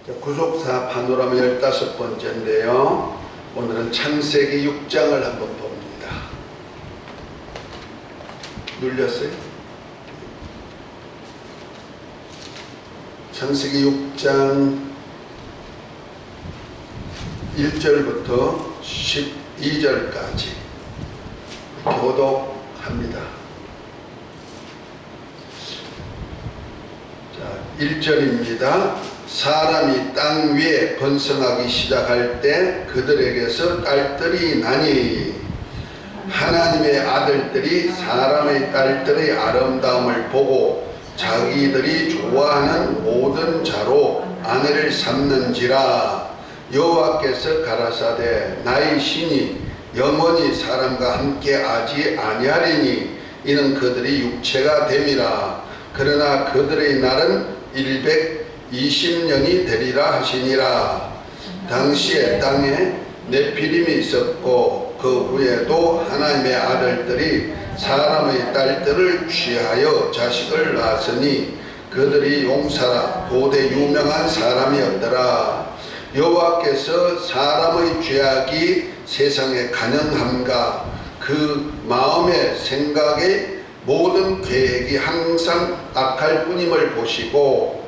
구속사 파노라마 15번째인데요. 오늘은 창세기 6장을 한번 봅니다. 눌렸어요? 창세기 6장 1절부터 12절까지 교독합니다. 자, 1절입니다. 사람이 땅 위에 번성하기 시작할 때 그들에게서 딸들이 나니 하나님의 아들들이 사람의 딸들의 아름다움을 보고 자기들이 좋아하는 모든 자로 아내를 삼는지라. 여호와께서 가라사대 나의 신이 영원히 사람과 함께 하지 아니하리니 이는 그들이 육체가 됨이라. 그러나 그들의 날은 120년이 되리라 하시니라. 당시에 땅에 네피림이 있었고 그 후에도 하나님의 아들들이 사람의 딸들을 취하여 자식을 낳았으니 그들이 용사라 고대 유명한 사람이었더라. 여호와께서 사람의 죄악이 세상에 간영함과 그 마음의 생각의 모든 계획이 항상 악할 뿐임을 보시고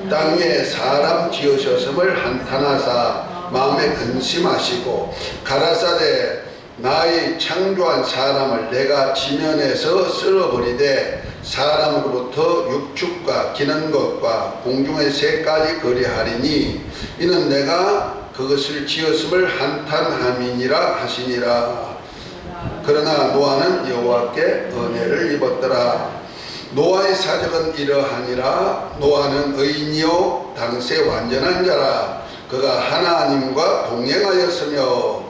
땅 위에 사람 지으셨음을 한탄하사 마음에 근심하시고 가라사대 나의 창조한 사람을 내가 지면에서 쓸어버리되 사람으로부터 육축과 기는 것과 공중의 새까지 거리하리니 이는 내가 그것을 지었음을 한탄함이니라 하시니라. 그러나 노아는 여호와께 은혜를 입었더라. 노아의 사적은 이러하니라. 노아는 의인이요 당세 완전한 자라. 그가 하나님과 동행하였으며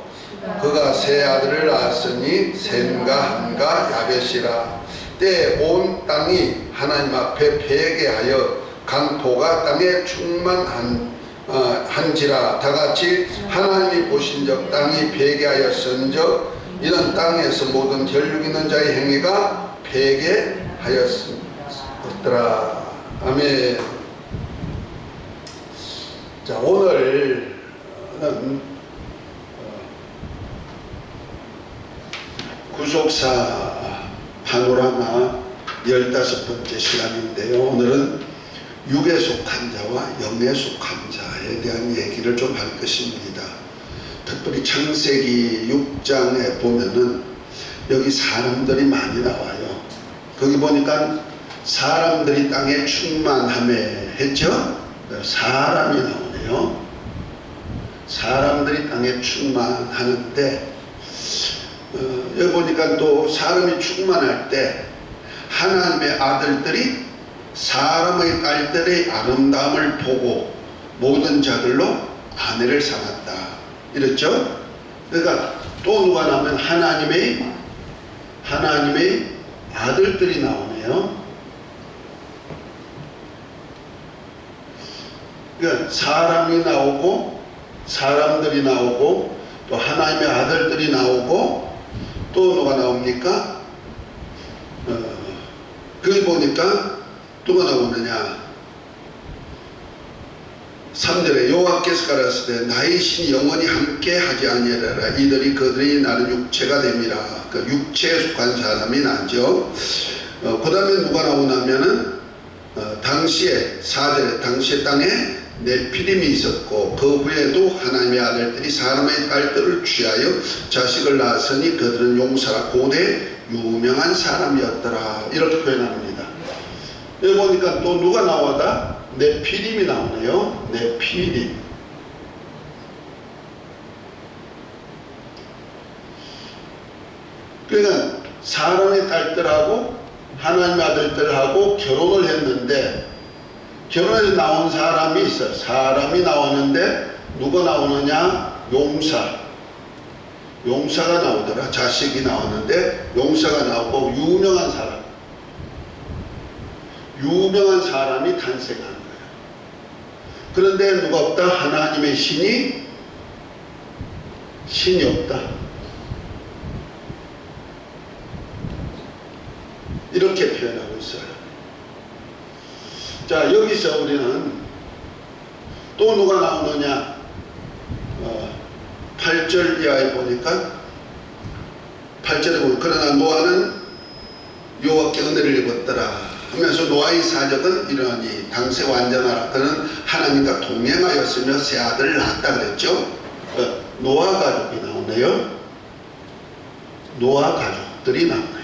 그가 세 아들을 낳았으니 셈과 함과 야벳이라. 때에 온 땅이 하나님 앞에 회개하여 강포가 땅에 충만한지라. 다같이 하나님이 보신 적 땅이 회개하였은즉 이는 땅에서 모든 혈육 있는 자의 행위가 회개하였더라. 아멘. 자, 오늘은 구속사 파노라마 15번째 시간인데요. 오늘은 육에 속한 자와 영에 속한 자에 대한 얘기를 좀 할 것입니다. 특별히 창세기 6장에 보면은 여기 사람들이 많이 나와요. 거기 보니까 사람들이 땅에 충만함에 했죠? 사람이 나오네요. 사람들이 땅에 충만하는데 여기 보니까 또 사람이 충만할 때 하나님의 아들들이 사람의 딸들의 아름다움을 보고 모든 자들로 아내를 삼았다 이랬죠. 그러니까 또 누가 나오면 하나님의 아들들이 나오네요. 그러니까 사람이 나오고 사람들이 나오고 또 하나님의 아들들이 나오고 또 누가 나옵니까? 거기 보니까 누가 나오느냐? 3절에 여호와께서 가라사대 나의 신이 영원히 함께 하지 아니하리라. 이들이 그들이 나는 육체가 됨이라. 그 육체에 속한 사람이 나죠. 그 다음에 누가 나오냐면은 당시에 4절에 당시에 땅에 네피림이 있었고 그 후에도 하나님의 아들들이 사람의 딸들을 취하여 자식을 낳았으니 그들은 용사라 고대 유명한 사람이었더라. 이렇게 표현합니다. 여기 보니까 또 누가 나와다? 네피림이 나오네요. 네피림. 그러니까 사람의 딸들하고 하나님의 아들들하고 결혼을 했는데 결혼해서 나온 사람이 있어요. 사람이 나오는데 누가 나오느냐? 용사가 나오더라. 자식이 나오는데 용사가 나오고 유명한 사람이 탄생한 거예요. 그런데 누가 없다? 하나님의 신이 없다. 이렇게 표현하고 있어요. 자, 여기서 우리는 또 누가 나오느냐? 8절 이하에 보니까 8절에 보면 그러나 노아는 여호와께 은혜를 입었더라 하면서 노아의 사적은 이러하니 당세 완전하라. 그는 하나님과 동행하였으며 세 아들을 낳았다 그랬죠. 노아 가족이 나오네요. 노아 가족들이 나오네요.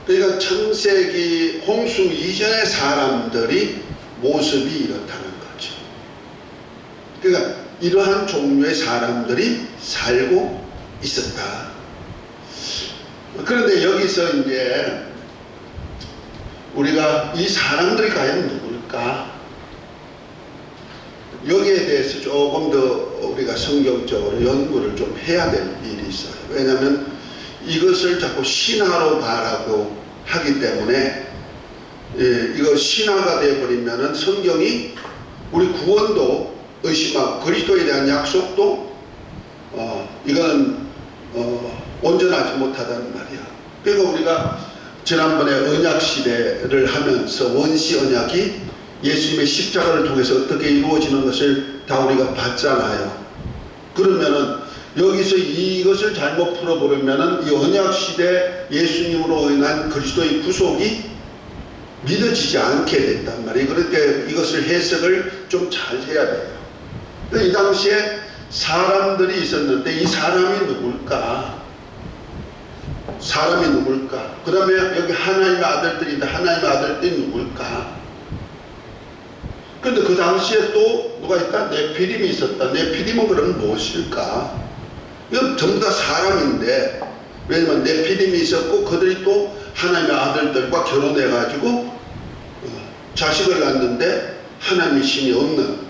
그러니까 창세기 홍수 이전의 사람들이 모습이 이렇다는 거죠. 그러니까 이러한 종류의 사람들이 살고 있었다. 그런데 여기서 이제 우리가 이 사람들이 과연 누굴까? 여기에 대해서 조금 더 우리가 성경적으로 연구를 좀 해야 될 일이 있어요. 왜냐하면 이것을 자꾸 신화로 말하고 하기 때문에 이거 신화가 되어버리면은 성경이 우리 구원도 의심하고 그리스도에 대한 약속도 이건 온전하지 못하다는 말이야. 그러니까 우리가 지난번에 언약 시대를 하면서 원시 언약이 예수님의 십자가를 통해서 어떻게 이루어지는 것을 다 우리가 봤잖아요. 그러면은 여기서 이것을 잘못 풀어버리면은 이 언약 시대 예수님으로 인한 그리스도의 구속이 믿어지지 않게 된단 말이에요. 그러니까 이것을 해석을 좀 잘 해야 돼요. 이 당시에 사람들이 있었는데 이 사람이 누굴까? 사람이 누굴까? 그 다음에 여기 하나님의 아들들인데 하나님의 아들들이 누굴까? 그런데 그 당시에 또 누가 있다? 네피림이 있었다. 네피림은 그럼 무엇일까? 이건 전부 다 사람인데, 왜냐면 네피림이 있었고 그들이 또 하나님의 아들들과 결혼해가지고 자식을 낳는데 하나님의 신이 없는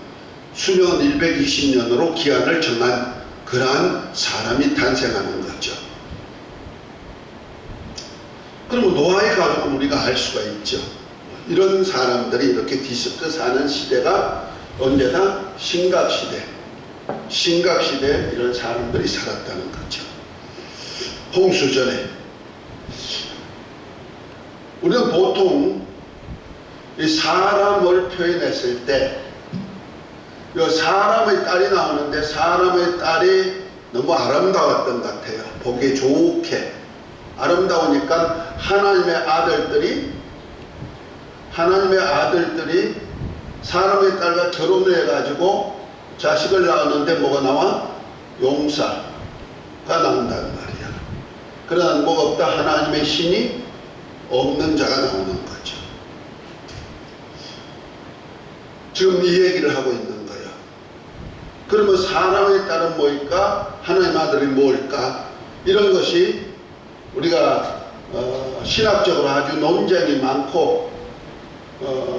수명은 120년으로 기한을 정한 그러한 사람이 탄생하는 거죠. 그러면 노아의 가족은 우리가 알 수가 있죠. 이런 사람들이 이렇게 뒤섞여 사는 시대가 언제나 신각시대, 신각시대에 이런 사람들이 살았다는 거죠. 홍수전에 우리는 보통 이 사람을 표현했을 때 사람의 딸이 나오는데 사람의 딸이 너무 아름다웠던 것 같아요. 보기 좋게 아름다우니까 하나님의 아들들이 사람의 딸과 결혼을 해가지고 자식을 낳았는데 뭐가 나와? 용사가 나온다는 말이야. 그러나 뭐가 없다? 하나님의 신이 없는 자가 나오는 거죠. 지금 이 얘기를 하고 있는 거예요. 그러면 사람의 딸은 뭘까? 하나님의 아들이 뭘까? 이런 것이 우리가 신학적으로 아주 논쟁이 많고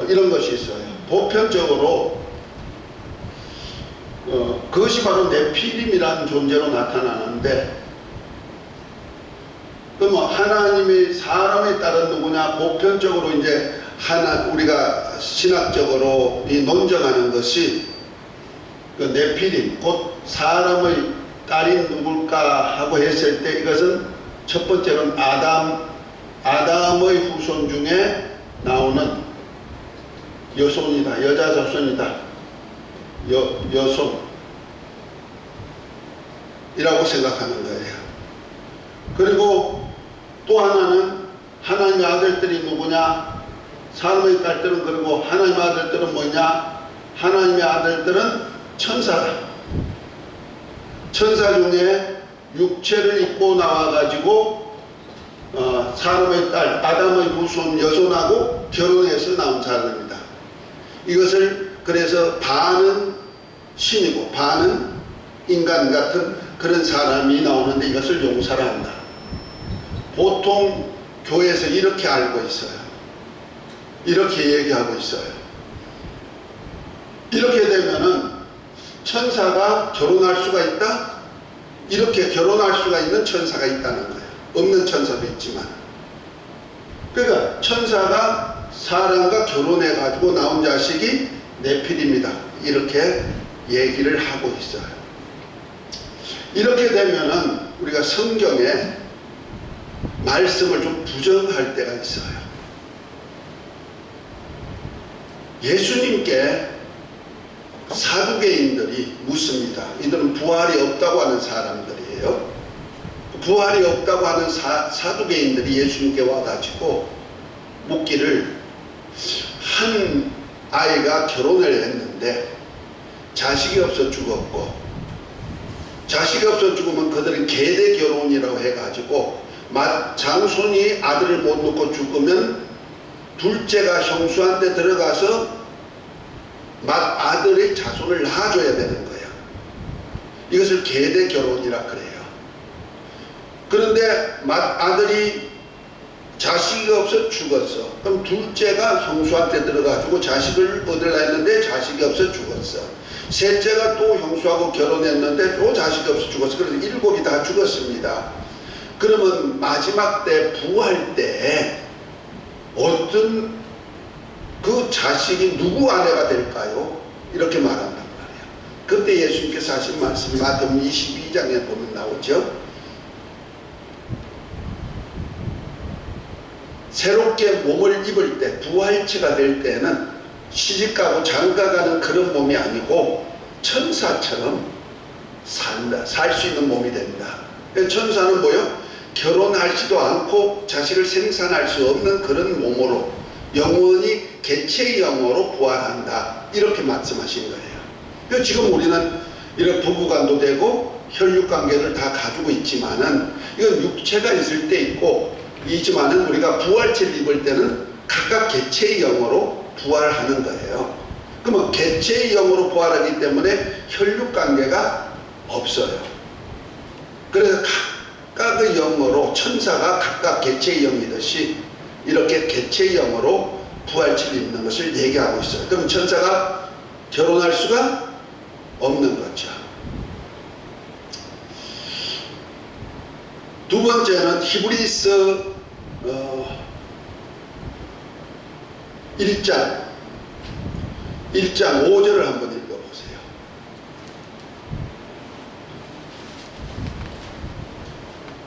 이런 것이 있어요. 보편적으로 그것이 바로 네피림이라는 존재로 나타나는데, 그럼 하나님이 사람의 딸은 누구냐? 보편적으로 이제 우리가 신학적으로 이 논쟁하는 것이 그 네피림, 곧 사람의 딸이 누굴까 하고 했을 때 이것은 첫 번째로는 아담의 후손 중에 나오는 여손이다. 여자 자손이다. 여손이라고 생각하는 거예요. 그리고 또 하나는 하나님의 아들들이 누구냐? 사람의 딸들은, 그리고 하나님의 아들들은 뭐냐? 하나님의 아들들은 천사다. 천사 중에 육체를 입고 나와가지고 사람의 딸 아담의 후손 여손하고 결혼해서 나온 사람입니다. 이것을 그래서 반은 신이고 반은 인간 같은 그런 사람이 나오는데 이것을 용사라 한다. 보통 교회에서 이렇게 알고 있어요. 이렇게 얘기하고 있어요. 이렇게 되면은 천사가 결혼할 수가 있다? 이렇게 결혼할 수가 있는 천사가 있다는 거예요. 없는 천사도 있지만. 그러니까 천사가 사람과 결혼해가지고 나온 자식이 네피림이다. 이렇게 얘기를 하고 있어요. 이렇게 되면은 우리가 성경에 말씀을 좀 부정할 때가 있어요. 예수님께 사두개인들이 묻습니다. 이들은 부활이 없다고 하는 사람들이에요. 부활이 없다고 하는 사두개인들이 예수님께 와가지고 묻기를, 한 아이가 결혼을 했는데 자식이 없어 죽었고, 자식이 없어 죽으면 그들은 계대 결혼이라고 해가지고 장손이 아들을 못 놓고 죽으면 둘째가 형수한테 들어가서 맏아들의 자손을 낳아줘야 되는 거예요. 이것을 계대 결혼이라 그래요. 그런데 맏아들이 자식이 없어 죽었어. 그럼 둘째가 형수한테 들어가지고 자식을 얻으려 했는데 자식이 없어 죽었어. 셋째가 또 형수하고 결혼했는데 또 자식이 없어 죽었어. 그래서 7이 다 죽었습니다. 그러면 마지막 때 부활 때 어떤 그 자식이 누구 아내가 될까요? 이렇게 말한단 말이에요. 그때 예수님께서 하신 말씀이 마태복음 22장에 보면 나오죠. 새롭게 몸을 입을 때, 부활체가 될 때는 시집가고 장가가는 그런 몸이 아니고 천사처럼 산다. 살 수 있는 몸이 된다. 천사는 뭐요? 결혼하지도 않고 자식을 생산할 수 없는 그런 몸으로 영원히 개체의 영으로 부활한다. 이렇게 말씀하신 거예요. 지금 우리는 이런 부부간도 되고 혈육관계를 다 가지고 있지만은 이건 육체가 있을 때 있고 이지만은 우리가 부활체를 입을 때는 각각 개체의 영으로 부활하는 거예요. 그러면 개체의 영으로 부활하기 때문에 혈육관계가 없어요. 그래서 각각의 영으로 천사가 각각 개체의 영이듯이 이렇게 개체의 영으로 부활체를 입는 것을 얘기하고 있어요. 그럼 천사가 결혼할 수가 없는 거죠. 두 번째는 히브리서 1장 5절을 한번 읽어보세요.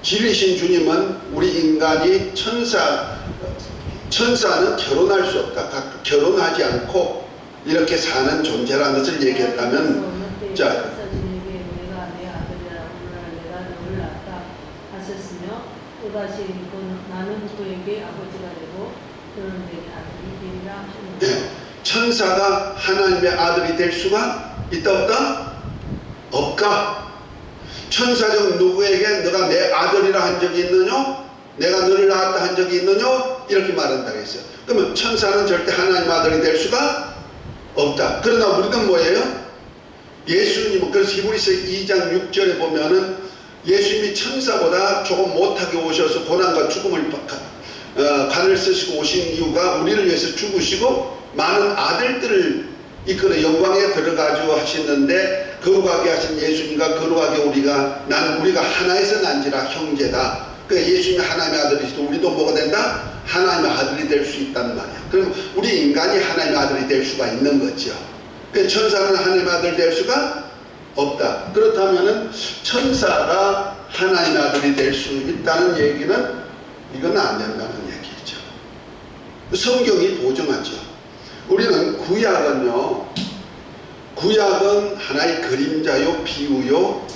진리신 주님은 우리 인간이 천사는 결혼할 수 없다. 결혼하지 않고 이렇게 사는 존재라는 것을 얘기했다면, 자, 네, 천사가 하나님의 아들이 될 수가 있다 없다? 없다. 천사적 누구에게 너가 내 아들이라 한 적이 있느냐? 내가 너를 낳았다 한 적이 있느냐? 이렇게 말한다고 했어요. 그러면 천사는 절대 하나님 아들이 될 수가 없다. 그러나 우리는 뭐예요? 예수님은, 그래서 히브리서 2장 6절에 보면은 예수님이 천사보다 조금 못하게 오셔서 고난과 죽음을 간을 쓰시고 오신 이유가 우리를 위해서 죽으시고 많은 아들들을 이끌어 영광에 들어가지고 하시는데, 거룩하게 하신 예수님과 거룩하게 우리가 하나에서 난지라 형제다. 그러니까 예수님이 하나님의 아들이시도 우리도 뭐가 된다? 하나님의 아들이 될 수 있단 말이야. 그럼 우리 인간이 하나님의 아들이 될 수가 있는 거죠. 그러니까 천사는 하나님의 아들이 될 수가 없다. 그렇다면은 천사가 하나님의 아들이 될 수 있다는 얘기는 이건 안 된다는 얘기죠. 성경이 보증하죠. 우리는 구약은 하나의 그림자요, 비유요,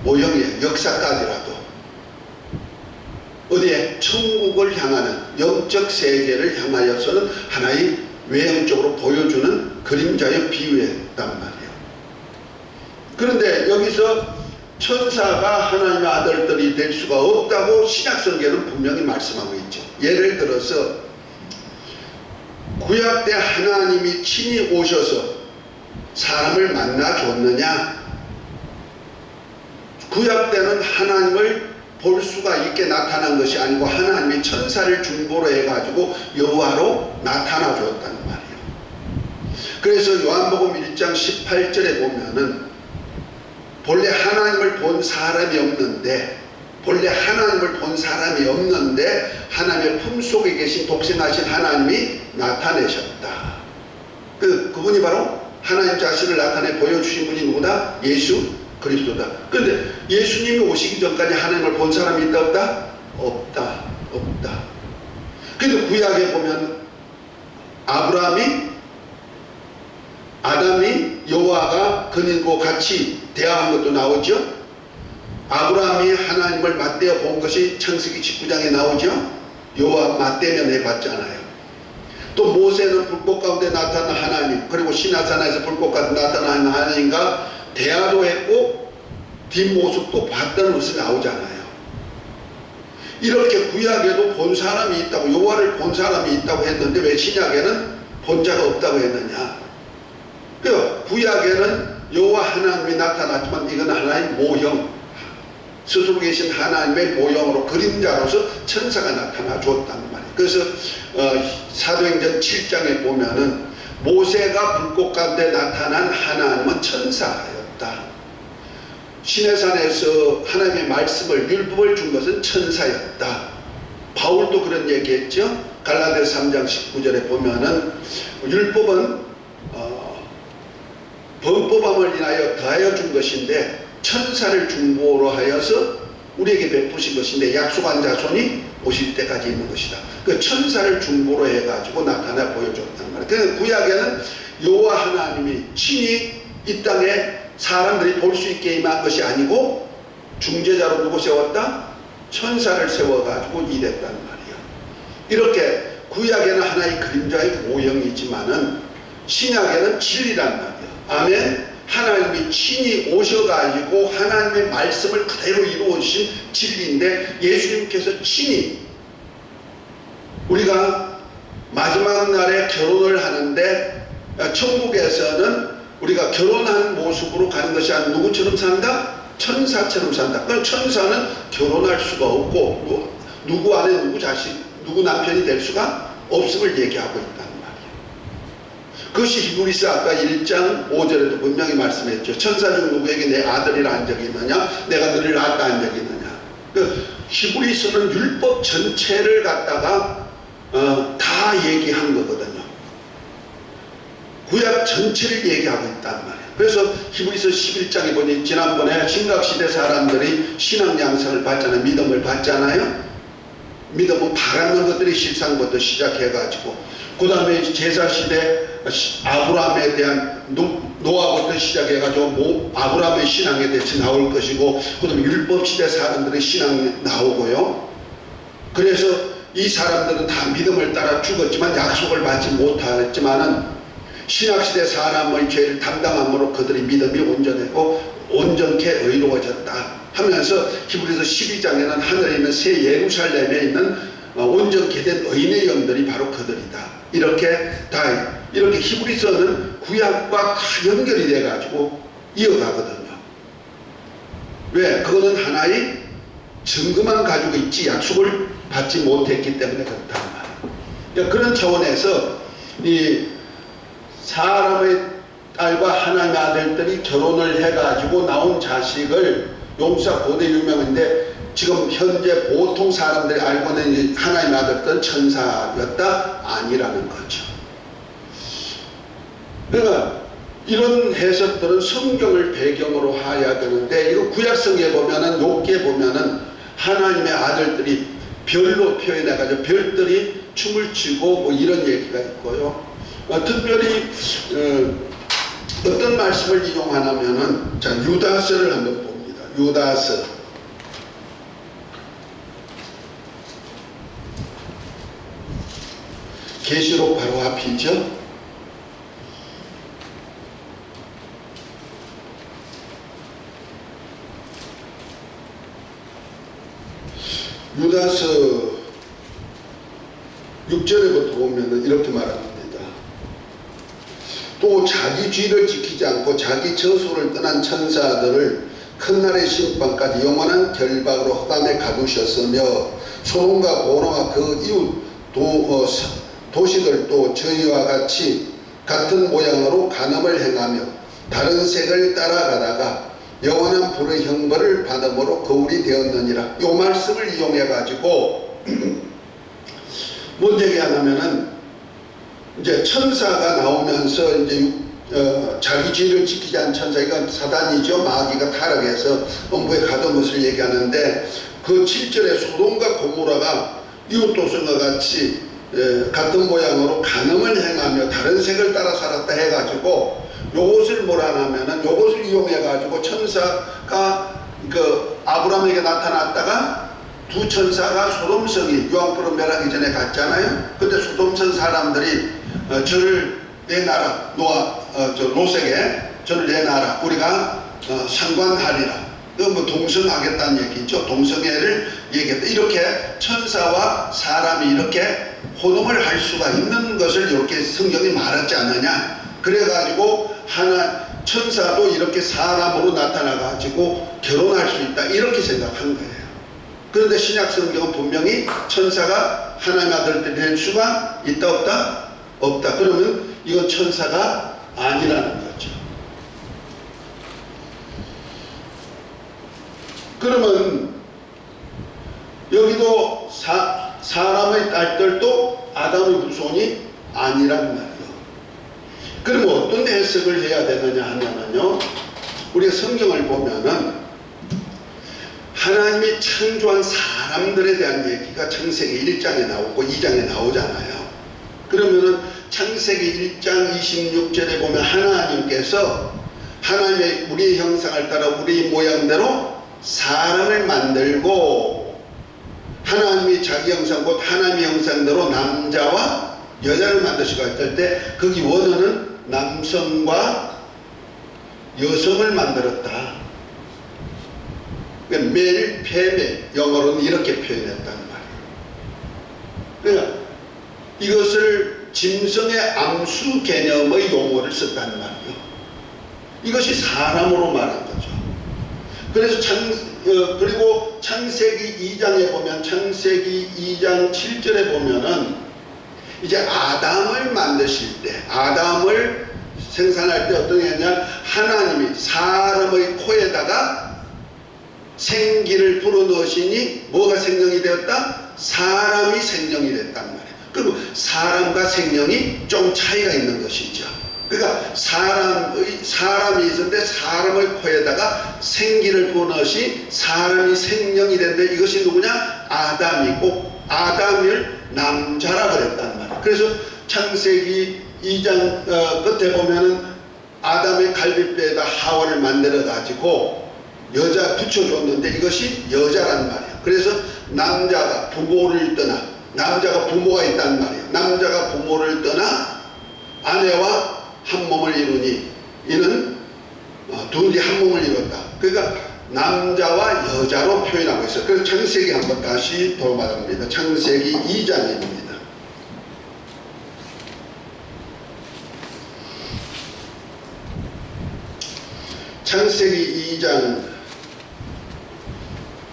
모형이에요. 역사까지라도 어디에 천국을 향하는 영적 세계를 향하여서는 하나의 외형적으로 보여주는 그림자요, 비유였단 말이에요. 그런데 여기서 천사가 하나님의 아들들이 될 수가 없다고 신약성경은 분명히 말씀하고 있죠. 예를 들어서 구약 때 하나님이 친히 오셔서 사람을 만나 줬느냐? 구약 때는 하나님을 볼 수가 있게 나타난 것이 아니고 하나님이 천사를 중보로 해가지고 여호와로 나타나 줬단 말이에요. 그래서 요한복음 1장 18절에 보면은 본래 하나님을 본 사람이 없는데 하나님의 품속에 계신 독생하신 하나님이 나타내셨다. 그분이 바로 하나님 자신을 나타내 보여주신 분이 누구다? 예수 그리스도다. 그런데 예수님이 오시기 전까지 하나님을 본 사람이 있다 없다? 없다. 근데 구약에 보면 아브라함이 아담이 여호와가 그님과 같이 대화한 것도 나오죠. 아브라함이 하나님을 맞대어 본 것이 창세기 19장에 나오죠. 여호와 맞대면 해봤잖아요. 또 모세는 불꽃 가운데 나타난 하나님, 그리고 시나산에서 불꽃 가운데 나타난 하나님과 대화도 했고 뒷모습도 봤다는 것이 나오잖아요. 이렇게 구약에도 본 사람이 있다고, 여호와를 본 사람이 있다고 했는데 왜 신약에는 본 자가 없다고 했느냐. 그 구약에는 여호와 하나님이 나타났지만 이건 하나님의 모형, 스스로 계신 하나님의 모형으로 그림자로서 천사가 나타나 주었단 말이에요. 그래서 사도행전 7장에 보면은 모세가 불꽃 가운데 나타난 하나님은 천사였다. 시내산에서 하나님의 말씀을, 율법을 준 것은 천사였다. 바울도 그런 얘기했죠. 갈라디아서 3장 19절에 보면은 율법은 범법함을 인하여 더하여 준 것인데 천사를 중보로 하여서 우리에게 베푸신 것인데 약속한 자손이 오실 때까지 있는 것이다. 그 천사를 중보로 해가지고 나타나 보여줬단 말이에요. 그 구약에는 여호와 하나님이 친히 이 땅에 사람들이 볼 수 있게 임한 것이 아니고 중재자로 누구 세웠다? 천사를 세워가지고 일했단 말이에요. 이렇게 구약에는 하나의 그림자의 모형이지만은 신약에는 진리란 말이에요. 아멘. 하나님이 친히 오셔가지고 하나님의 말씀을 그대로 이루어주신 진리인데 예수님께서 친히 우리가 마지막 날에 결혼을 하는데 천국에서는 우리가 결혼한 모습으로 가는 것이 아니라 누구처럼 산다? 천사처럼 산다. 그럼 천사는 결혼할 수가 없고 누구 안에 누구 자식, 누구 남편이 될 수가 없음을 얘기하고 있단 말이에요. 그것이 히브리서 아까 1장 5절에도 분명히 말씀했죠. 천사 중 누구에게 내 아들이라 한 적이 있느냐? 내가 너를 낳았다 한 적이 있느냐? 그 히브리서는 율법 전체를 갖다가 다 얘기한 거거든요. 구약 전체를 얘기하고 있단 말이에요. 그래서 히브리서 11장에 보니 지난번에 신각시대 사람들이 신앙 양성을 받잖아요. 믿음을 받잖아요. 믿음은 바라는 것들이 실상부터 시작해가지고 그 다음에 제사시대 아브라함에 대한 노아부터 시작해가지고 아브라함의 신앙에 대해서 나올 것이고 그 다음에 율법시대 사람들의 신앙이 나오고요. 그래서 이 사람들은 다 믿음을 따라 죽었지만 약속을 받지 못했지만은 신약시대 사람의 죄를 담당함으로 그들의 믿음이 온전했고 온전케 의로워졌다 하면서 히브리서 12장에는 하늘에 있는 새 예루살렘에 있는 온전케 된 의인의 영들이 바로 그들이다. 이렇게 히브리서는 구약과 다 연결이 돼가지고 이어가거든요. 왜? 그거는 하나의 증거만 가지고 있지 약속을 받지 못했기 때문에 그렇단 말이에요. 그런 차원에서 이 사람의 딸과 하나님의 아들들이 결혼을 해가지고 나온 자식을 용사 고대 유명한데 지금 현재 보통 사람들이 알고 있는 하나님의 아들들은 천사였다? 아니라는 거죠. 그러니까 이런 해석들은 성경을 배경으로 해야 되는데 이거 구약성경에 보면은 욥기에 보면은 하나님의 아들들이 별로 표현해가지고 별들이 춤을 추고 뭐 이런 얘기가 있고요. 특별히 어떤 말씀을 이용하냐면은 자 유다서를 한번 봅니다. 유다서 계시록 바로 앞이죠. 유다서 6절에부터 보면은 이렇게 말합니다. 또 자기 죄를 지키지 않고 자기 저소를 떠난 천사들을 큰날의 심판까지 영원한 결박으로 흑암에 가두셨으며 소돔과 고노와 그 이웃 도시들도 저희와 같이 같은 모양으로 간음을 행하며 다른 색을 따라가다가 영원한 불의 형벌을 받음으로 거울이 되었느니라. 이 말씀을 이용해 가지고 뭔 얘기하냐면은 이제 천사가 나오면서 이제 자기 죄를 지키지 않은 천사, 이건 사단이죠. 마귀가 타락해서 음부에 가던 것을 얘기하는데 그 7절에 소돔과 고모라가 이웃 도성과 같이 같은 모양으로 간음을 행하며 다른 색을 따라 살았다 해가지고 요것을 뭐라냐면은 요것을 이용해 가지고 천사가 그 아브라함에게 나타났다가 두 천사가 소돔성이 요한복음 멸하기 전에 갔잖아요. 근데 소돔성 사람들이 저를 내놔라, 롯에게 저를 내놔라, 우리가 상관하리라. 뭐 동성하겠다는 얘기죠. 동성애를 얘기했다. 이렇게 천사와 사람이 이렇게 혼음을 할 수가 있는 것을 이렇게 성경이 말하지 않느냐. 그래가지고 천사도 이렇게 사람으로 나타나가지고 결혼할 수 있다, 이렇게 생각한 거예요. 그런데 신약 성경은 분명히 천사가 하나님의 아들들이 될 수가 있다, 없다? 없다. 그러면 이건 천사가 아니라는 거죠. 그러면 여기도 사람의 딸들도 아담의 후손이 아니란 말이에요. 그럼 어떤 해석을 해야 되느냐 하면요, 우리가 성경을 보면은 하나님이 창조한 사람들에 대한 얘기가 창세기 1장에 나오고 2장에 나오잖아요. 그러면은 창세기 1장 26절에 보면 하나님께서 하나님의 우리의 형상을 따라 우리 모양대로 사람을 만들고, 하나님이 자기 형상 곧 하나님의 형상대로 남자와 여자를 만드시고 했을 때 거기 원어는 남성과 여성을 만들었다. 그러니까 메일, 페메, 영어로는 이렇게 표현했단 말이에요. 그러니까 이것을 짐승의 암수 개념의 용어를 썼단 말이에요. 이것이 사람으로 말한 거죠. 그래서 그리고 창세기 2장에 보면, 창세기 2장 7절에 보면은 이제 아담을 만드실 때, 아담을 생산할 때 어떤 게 있냐, 하나님이 사람의 코에다가 생기를 불어넣으시니 뭐가 생명이 되었다? 사람이 생명이 됐단 말이에요. 그럼 사람과 생명이 좀 차이가 있는 것이죠. 그러니까 사람이 있을 때 사람의 코에다가 생기를 불어넣으시 사람이 생명이 된데, 이것이 누구냐? 아담이고, 아담을 남자라 그랬단 말이에요. 그래서 창세기 2장 끝에 보면은 아담의 갈비뼈에다 하와를 만들어 가지고 여자 붙여줬는데 이것이 여자란 말이에요. 그래서 남자가 부모를 떠나, 남자가 부모가 있단 말이에요. 남자가 부모를 떠나 아내와 한 몸을 이루니 이는 둘이 한 몸을 이뤘다. 그러니까 남자와 여자로 표현하고 있어요. 그래서 창세기 한번 다시 돌아갑니다. 창세기 2장입니다. 창세기 2장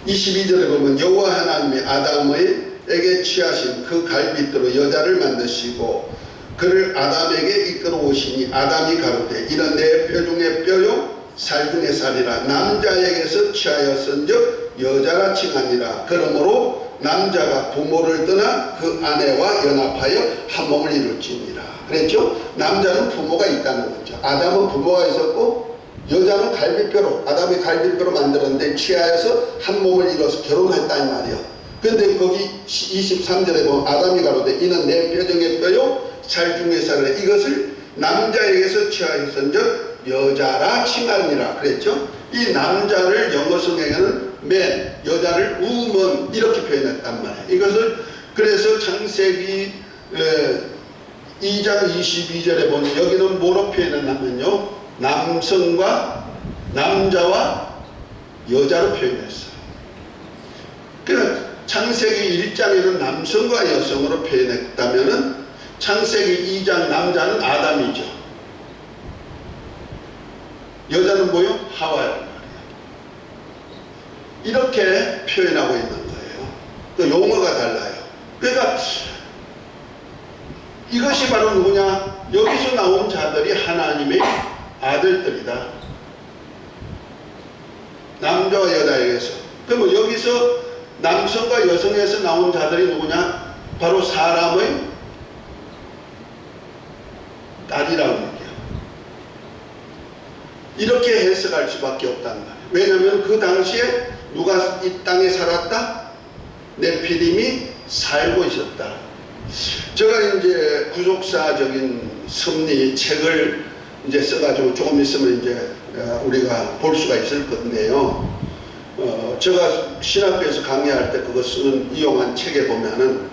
22절에 보면 여호와 하나님이 아담에게 취하신 그 갈빗대로 여자를 만드시고 그를 아담에게 이끌어 오시니 아담이 가로되 이는 내 뼈 중에 뼈요 살 중에 살이라. 남자에게서 취하였은즉 여자라 칭하니라. 그러므로 남자가 부모를 떠나 그 아내와 연합하여 한 몸을 이룰지니라. 그랬죠? 남자는 부모가 있다는 거죠. 아담은 부모가 있었고 여자는 갈비뼈로, 아담이 갈비뼈로 만들었는데 취하여서 한 몸을 이뤄서 결혼했다는 말이에요. 근데 거기 23절에 보면 아담이 가로되 이는 내 뼈 중에 뼈요 살 중에 살이라. 이것을 남자에게서 취하였은즉 여자라 칭하니라 그랬죠. 이 남자를 영어 성경에는 man, 여자를 woman 이렇게 표현했단 말이에요. 이것을 그래서 창세기 2장 22절에 보면 여기는 뭐로 표현했냐면요, 남자와 여자로 표현했어요. 그러니까 창세기 1장에는 남성과 여성으로 표현했다면은 창세기 2장 남자는 아담이죠. 여자는 뭐요? 하와란 말이에요. 이렇게 표현하고 있는 거예요. 그 용어가 달라요. 그러니까 이것이 바로 누구냐? 여기서 나온 자들이 하나님의 아들들이다. 남자와 여자에게서. 그러면 여기서 남성과 여성에서 나온 자들이 누구냐? 바로 사람의 딸이라고 얘기해요. 이렇게 해석할 수밖에 없단 말이에요. 왜냐하면 그 당시에 누가 이 땅에 살았다? 네피림이 살고 있었다. 제가 이제 구속사적인 섭리 책을 이제 써가지고 조금 있으면 이제 우리가 볼 수가 있을 건데요. 제가 신학교에서 강의할 때 그거 이용한 책에 보면은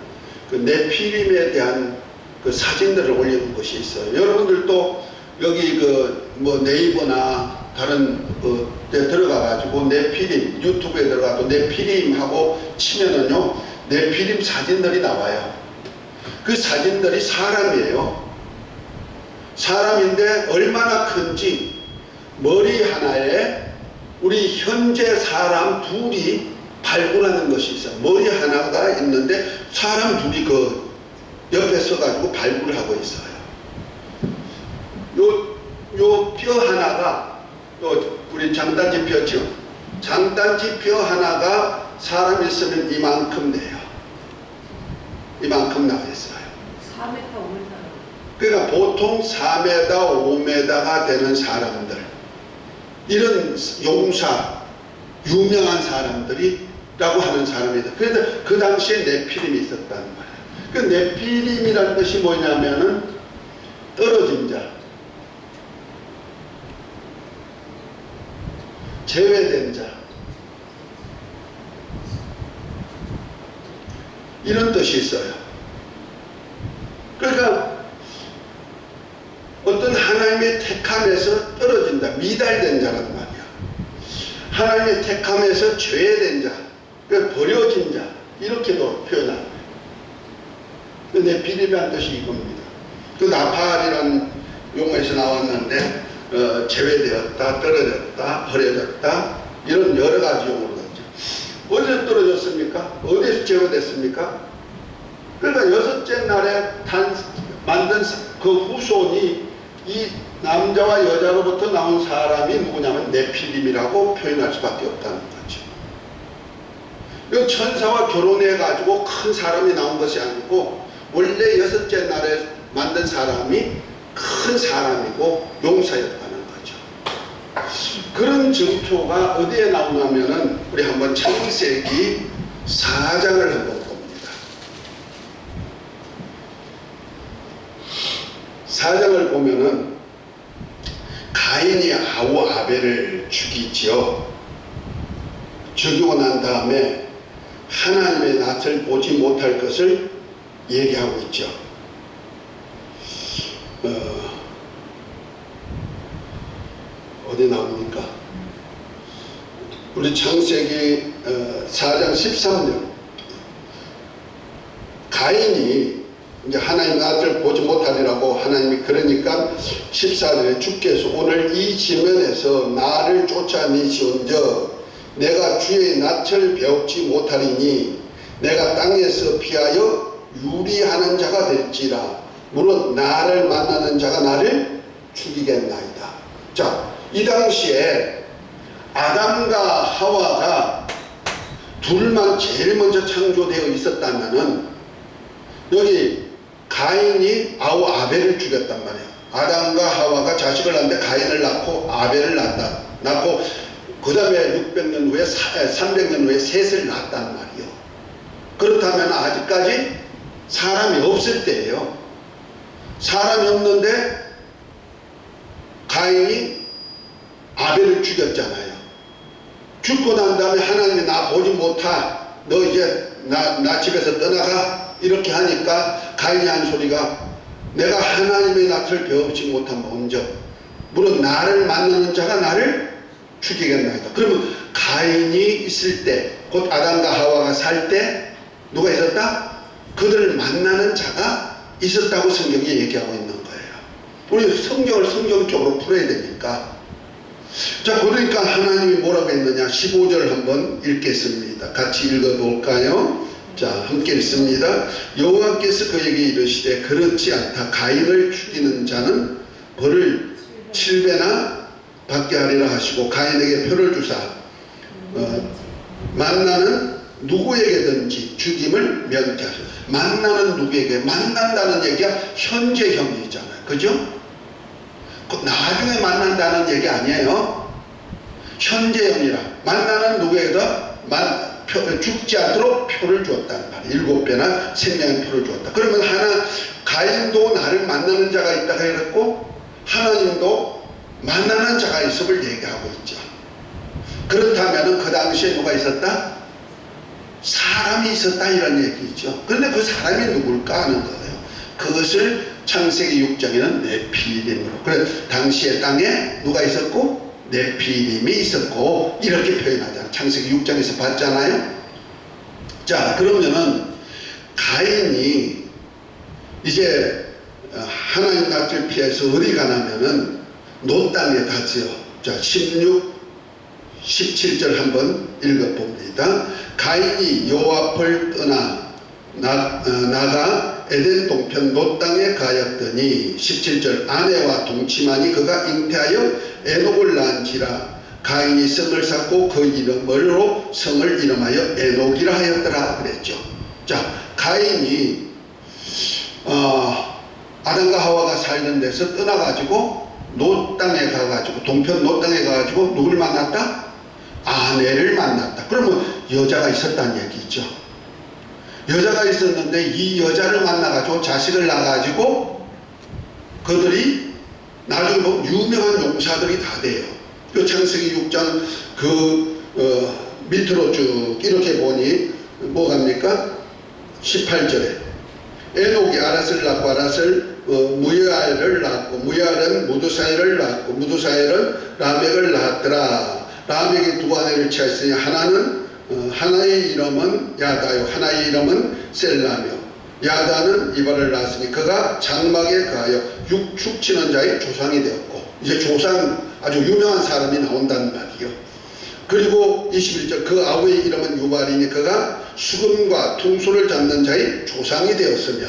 그 네피림에 대한 그 사진들을 올리는 것이 있어요. 여러분들도 여기 그 뭐 네이버나 다른 데 들어가가지고 네피림 유튜브에 들어가도 네피림 하고 치면은요 네피림 사진들이 나와요. 그 사진들이 사람이에요. 사람인데 얼마나 큰지 머리 하나에 우리 현재 사람 둘이 발굴하는 것이 있어요. 머리 하나가 있는데 사람 둘이 그 옆에 서가지고 발굴을 하고 있어요. 요 뼈 하나가 우리 장단지 뼈죠. 장단지 뼈 하나가 사람 있으면 이만큼 돼요. 이만큼 나와 있어요. 4m, 5m. 그러니까 보통 4m, 5m가 되는 사람들, 이런 용사, 유명한 사람들이라고 하는 사람이다. 그래서 그 당시에 네피림이 있었다는 말이에요. 그 네피림이라는 것이 뭐냐면은 떨어진 자, 제외된 자, 이런 뜻이 있어요. 그러니까 어떤 하나님의 택함에서 떨어진다, 미달된 자란 말이야. 하나님의 택함에서 죄된 자, 그러니까 버려진 자, 이렇게도 표현합니다. 근데 비리비한 뜻이 이겁니다. 그 나팔이라는 용어에서 나왔는데 제외되었다, 떨어졌다, 버려졌다, 이런 여러 가지 용어로 있죠. 어디서 떨어졌습니까? 어디서 제외됐습니까? 그러니까 여섯째 날에 만든 그 후손이 이 남자와 여자로부터 나온 사람이 누구냐면 네피림이라고 표현할 수밖에 없다는 거죠. 이 천사와 결혼해 가지고 큰 사람이 나온 것이 아니고 원래 여섯째 날에 만든 사람이 큰 사람이고 용사였다는 거죠. 그런 증표가 어디에 나오냐면은 우리 한번 창세기 4장을 한번 봅니다. 4장을 보면은 가인이 아우 아벨을 죽이지요. 죽이고 난 다음에 하나님의 낯을 보지 못할 것을 얘기하고 있죠. 어디 나옵니까? 우리 창세기 4장 13절. 가인이 이제 하나님 낯을 보지 못하리라고 하나님이 그러니까 14절에 주께서 오늘 이 지면에서 나를 쫓아내시온저 내가 주의 낯을 배웁지 못하리니 내가 땅에서 피하여 유리하는 자가 될지라 물론 나를 만나는 자가 나를 죽이겠나이다. 자, 이 당시에 아담과 하와가 둘만 제일 먼저 창조되어 있었다면은 여기 가인이 아우 아벨을 죽였단 말이에요. 아담과 하와가 자식을 낳는데 가인을 낳고 아벨을 낳고 그 다음에 600년 후에 300년 후에 셋을 낳았단 말이에요. 그렇다면 아직까지 사람이 없을 때예요. 사람이 없는데 가인이 아벨을 죽였잖아요. 죽고 난 다음에 하나님이 나 보지 못하, 너 이제 나 집에서 떠나가, 이렇게 하니까 가인이 한 소리가 내가 하나님의 낯을 배우지 못한 먼저 물론 나를 만나는 자가 나를 죽이겠나이다. 그러면 가인이 있을 때, 곧 아담과 하와가 살 때 누가 있었다? 그들을 만나는 자가 있었다고 성경이 얘기하고 있는 거예요. 우리 성경을 성경적으로 풀어야 되니까. 자, 그러니까 하나님이 뭐라고 했느냐? 15절 한번 읽겠습니다. 같이 읽어볼까요? 자, 함께 읽습니다. 여호와께서 그에게 이르시되 그렇지 않다. 가인을 죽이는 자는 벌을 7배나 받게 하리라 하시고 가인에게 표를 주사 만나는 누구에게든지 죽임을 면제하시고. 만나는 누구에게? 만난다는 얘기가 현재형이잖아요. 그죠? 나중에 만난다는 얘기 아니에요. 현재형이라. 만나는 누구에게도 죽지 않도록 표를 주었다는 말이에요. 7배나 생명의 표를 주었다. 그러면 가인도 나를 만나는 자가 있다고 해갖고 하나님도 만나는 자가 있음을 얘기하고 있죠. 그렇다면 그 당시에 누가 있었다? 사람이 있었다 이런 얘기죠. 그런데 그 사람이 누굴까 하는 거예요. 그것을 창세기 6장에는 네피림으로, 그래 당시의 땅에 누가 있었고 네피림이 있었고 이렇게 표현하잖아요. 창세기 6장에서 봤잖아요. 자, 그러면은 가인이 이제 하나님 낯을 피해서 어디 가냐면은 노 땅에 가지요. 자, 16, 17절 한번 읽어봅니다. 가인이 여호와 앞을 떠나 나가 에덴 동편 노 땅에 가였더니 17절 아내와 동침하니 그가 잉태하여 에녹을 낳은지라. 가인이 성을 쌓고 그 이름으로 성을 이름하여 에녹이라 하였더라 그랬죠. 자, 가인이 아담과 하와가 살던 데서 떠나가지고 노 땅에 가가지고 동편 노 땅에 가가지고 누굴 만났다? 아내를 만났다. 그러면 여자가 있었다는 얘기죠. 여자가 있었는데 이 여자를 만나가지고 자식을 낳아가지고 그들이 나중에 보면 유명한 용사들이 다 돼요. 그 창세기 6장 밑으로 쭉 이렇게 보니 뭐갑니까? 18절에 에녹이 아랏을 낳고 아랏을 무야를 낳고 무야는 무두사엘을 낳고 무두사엘은 라멕을 낳았더라. 라멕이 두 아내를 취하였으니 하나의 이름은 야다요 하나의 이름은 셀라며 야다는 이발을 낳았으니 그가 장막에 가하여 육축 치는 자의 조상이 되었고, 이제 조상 아주 유명한 사람이 나온다는 말이요. 그리고 21절 그 아우의 이름은 유발이니 그가 수금과 퉁소를 잡는 자의 조상이 되었으며,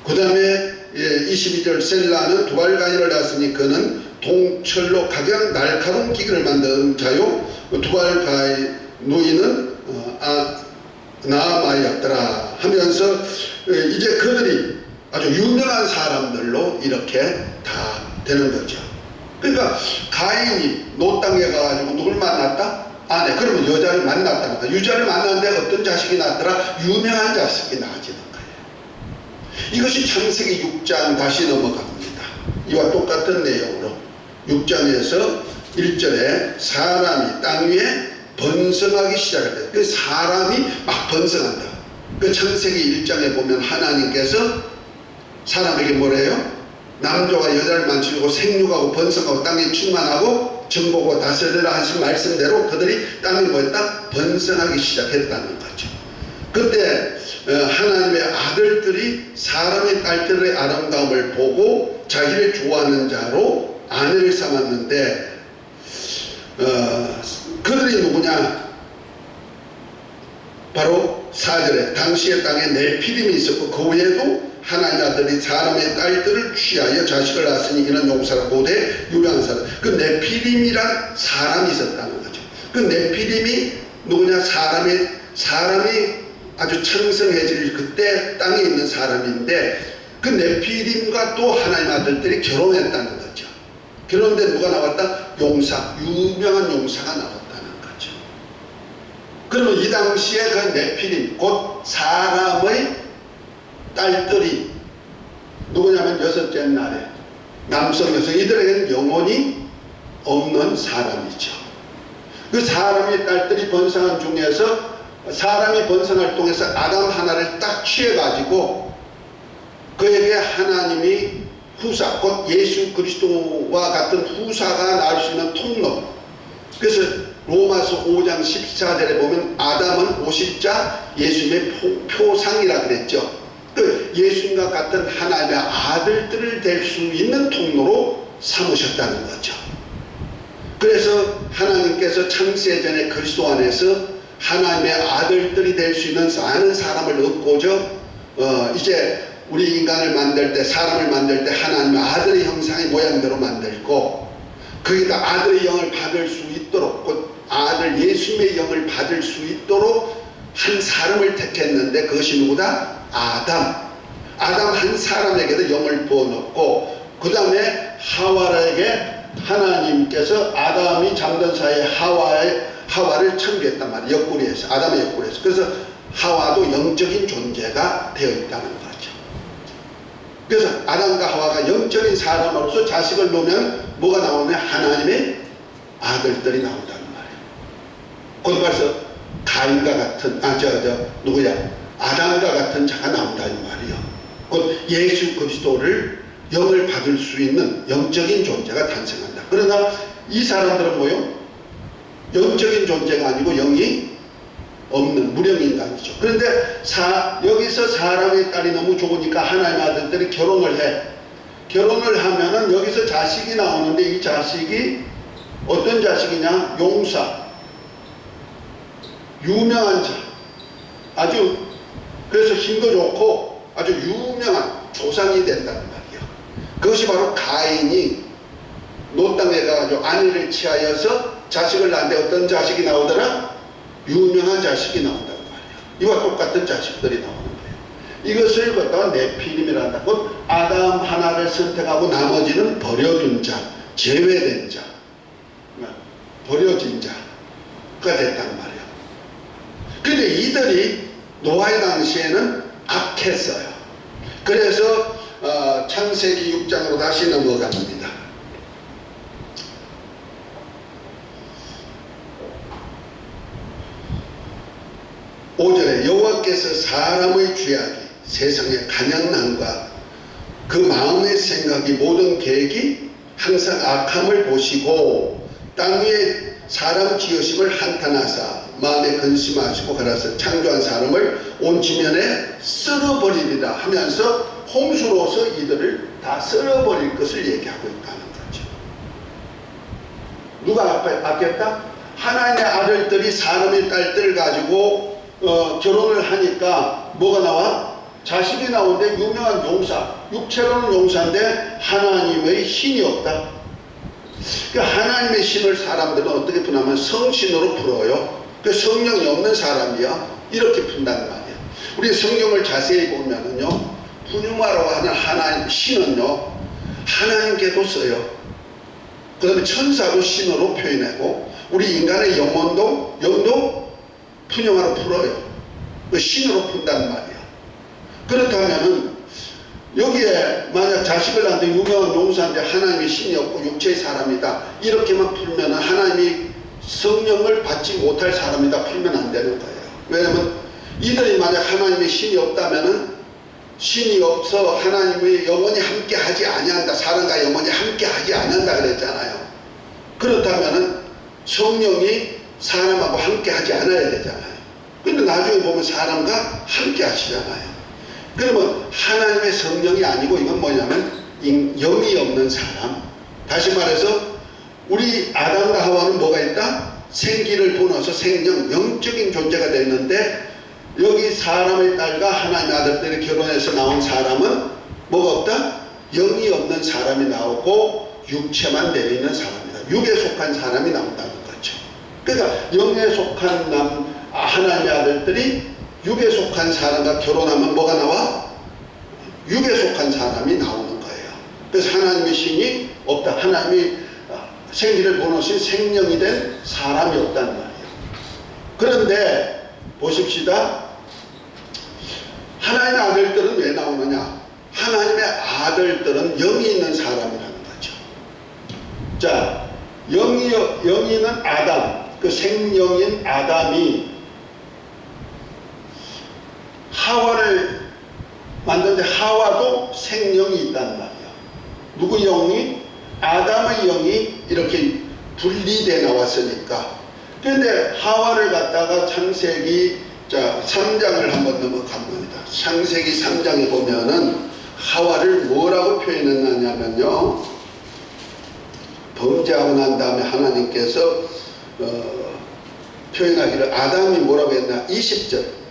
그 다음에 22절 셀라는 두발가인을 낳았으니 그는 동철로 각양 날카로운 기계를 만드는 자요 두발가인 누이는 나아마이였더라 하면서 이제 그들이 아주 유명한 사람들로 이렇게 다 되는 거죠. 그러니까 가인이 노 땅에 가가지고 누굴 만났다? 아내. 그러면 여자를 만났다는 거야. 여자를 만났는데 어떤 자식이 낳더라? 유명한 자식이 낳아지는 거예요. 이것이 창세기 6장 다시 넘어갑니다. 이와 똑같은 내용으로 6장에서 1절에 사람이 땅 위에 번성하기 시작했다. 그 사람이 막 번성한다. 그 창세기 1장에 보면 하나님께서 사람에게 뭐래요? 남자와 여자를 만들고 생육하고 번성하고 땅에 충만하고 정복하고 다스리라 하신 말씀대로 그들이 땅에 뭐였다? 번성하기 시작했다는 거죠. 그때 하나님의 아들들이 사람의 딸들의 아름다움을 보고 자기를 좋아하는 자로 아내를 삼았는데 그들이 누구냐? 바로 4절에 당시의 땅에 네피림이 있었고 그 외에도 하나님의 아들이 사람의 딸들을 취하여 자식을 낳았으니 이는 용사라 고대 유명한 사람. 그 네피림이란 사람이 있었다는 거죠. 그 네피림이 누구냐? 사람이 아주 창성해질 그때 땅에 있는 사람인데 그 네피림과 또 하나님의 아들들이 결혼했다는 거죠. 결혼인데 누가 나왔다? 용사, 유명한 용사가 나왔다는 거죠. 그러면 이 당시에 그 네피림 곧 사람의 딸들이 누구냐면 여섯째 날에 남성 여성 이들에게는 영혼이 없는 사람이죠. 그 사람의 딸들이 번성한 중에서 사람이 번성을 통해서 아담 하나를 딱 취해가지고 그에게 하나님이 후사 곧 예수 그리스도와 같은 후사가 나올 수 있는 통로. 그래서 로마서 5장 14절에 보면 아담은 오십자 예수님의 표상이라 그랬죠. 그 예수님과 같은 하나님의 아들들을 될 수 있는 통로로 삼으셨다는 거죠. 그래서 하나님께서 창세전에 그리스도 안에서 하나님의 아들들이 될 수 있는 많은 사람을 얻고자 이제 우리 인간을 만들 때 사람을 만들 때 하나님의 아들의 형상의 모양대로 만들고 거기다 아들의 영을 받을 수 있도록 곧 아들 예수님의 영을 받을 수 있도록 한 사람을 택했는데 그것이 누구다? 아담 한 사람에게도 영을 부어놓고 그 다음에 하와에게 하나님께서 아담이 잠든 사이에 하와를 창조했단 말이에요. 옆구리에서 아담의 옆구리에서. 그래서 하와도 영적인 존재가 되어 있다는 거죠. 그래서 아담과 하와가 영적인 사람으로서 자식을 놓으면 뭐가 나오냐? 하나님의 아들들이 나온다는 말이에요. 곧 말해서 가인과 같은 아담과 같은 자가 나온다는 말이에요. 곧 예수 그리스도를 영을 받을 수 있는 영적인 존재가 탄생한다. 그러나 이 사람들은 뭐요? 영적인 존재가 아니고 영이 없는 무령인간이죠. 그런데 여기서 사람의 딸이 너무 좋으니까 하나님의 아들들이 결혼을 해. 결혼을 하면은 여기서 자식이 나오는데 이 자식이 어떤 자식이냐? 용사, 유명한 자, 아주 그래서 힘도 좋고 아주 유명한 조상이 된다는 말이에요. 그것이 바로 가인이 노 땅에 가가지고 아내를 취하여서 자식을 낳는데 어떤 자식이 나오더라? 유명한 자식이 나온다는 말이에요. 이와 똑같은 자식들이 나오는 거예요. 이것을 갖다가 네피림이란다. 곧 아담 하나를 선택하고 나머지는 버려둔 자, 제외된 자, 버려진 자가 됐단 말이에요. 근데 이들이 노아의 당시에는 악했어요. 그래서 창세기 6장으로 다시 넘어갑니다. 5절에 여호와께서 사람의 죄악이 세상의 간양남과 그 마음의 생각이 모든 계획이 항상 악함을 보시고 땅 위에 사람 지으심을 한탄하사 마음에 근심하시고 가라서 창조한 사람을 온 지면에 쓸어버리리라 하면서 홍수로서 이들을 다 쓸어버릴 것을 얘기하고 있다는 거죠. 누가 아꼈다? 하나님의 아들들이 사람의 딸들을 가지고 결혼을 하니까 뭐가 나와? 자식이 나오는데 유명한 용사, 육체로는 용사인데 하나님의 신이 없다. 그러니까 하나님의 신을 사람들은 어떻게 푸냐면 성신으로 풀어요. 그 성령이 없는 사람이야 이렇게 푼다는 말이야. 우리 성경을 자세히 보면은요, 푸뉴마라고 하는 하나님 신은요 하나님께도 써요. 그 다음에 천사도 신으로 표현하고 우리 인간의 영도 푸뉴마로 풀어요. 그 신으로 푼다는 말이야. 그렇다면은 여기에 만약 자식을 낳는데 유명한 용사인데 하나님의 신이 없고 육체의 사람이다 이렇게만 풀면 하나님이 성령을 받지 못할 사람이다 풀면 안 되는 거예요. 왜냐하면 이들이 만약 하나님의 신이 없다면은 신이 없어 하나님의 영원히 함께 하지 아니한다, 사람과 영원히 함께 하지 않는다 그랬잖아요. 그렇다면은 성령이 사람하고 함께 하지 않아야 되잖아요. 근데 나중에 보면 사람과 함께 하시잖아요. 그러면 하나님의 성령이 아니고 이건 뭐냐면 영이 없는 사람. 다시 말해서 우리 아담과 하와는 뭐가 있다? 생기를 보너서 생명, 영적인 존재가 됐는데 여기 사람의 딸과 하나님의 아들들이 결혼해서 나온 사람은 뭐가 없다? 영이 없는 사람이 나오고 육체만 내리는 사람이다. 육에 속한 사람이 나온다는 거죠. 그러니까 영에 속한 하나님의 아들들이 육에 속한 사람과 결혼하면 뭐가 나와? 육에 속한 사람이 나오는 거예요. 그래서 하나님의 신이 없다. 하나님이 생기를 보내신 생명이 된 사람이 없다는 말이에요. 그런데 보십시다. 하나님의 아들들은 왜 나오느냐? 하나님의 아들들은 영이 있는 사람이라는 거죠. 자, 영이 있는 아담, 그 생명인 아담이 하와를 만드는데 하와도 생명이 있단 말이에요. 누구 영이? 아담의 영이 이렇게 분리돼 나왔으니까. 그런데 하와를 갖다가 창세기 3장을 한번 넘어갑니다. 창세기 3장에 보면은 하와를 뭐라고 표현했느냐면요, 범죄하고 난 다음에 하나님께서 표현하기를 아담이 뭐라고 했나? 20절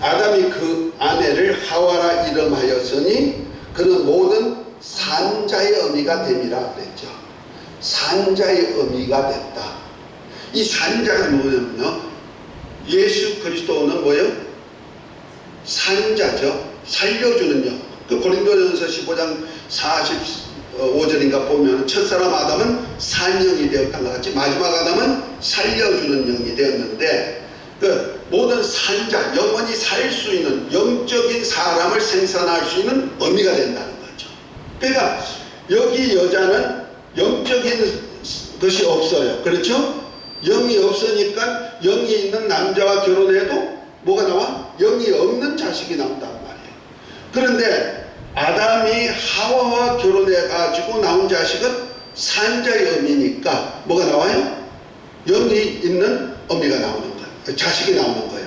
아담이 그 아내를 하와라 이름하였으니 그는 모든 산자의 어미가 됨이라 그랬죠. 산자의 어미가 됐다. 이 산자가 뭐냐면요, 예수 그리스도는 뭐예요? 산자죠. 살려주는 영. 그 고린도전서 15장 45절인가 보면 첫사람 아담은 산영이 되었던 것 같이 마지막 아담은 살려주는 영이 되었는데 그 모든 산자, 영원히 살 수 있는 영적인 사람을 생산할 수 있는 어미가 된다는 거죠. 그러니까 여기 여자는 영적인 것이 없어요. 그렇죠? 영이 없으니까 영이 있는 남자와 결혼해도 뭐가 나와? 영이 없는 자식이 나온단 말이에요. 그런데 아담이 하와와 결혼해 가지고 나온 자식은 산자의 어미니까 뭐가 나와요? 영이 있는 어미가 나오는 거예요. 자식이 나오는 거예요.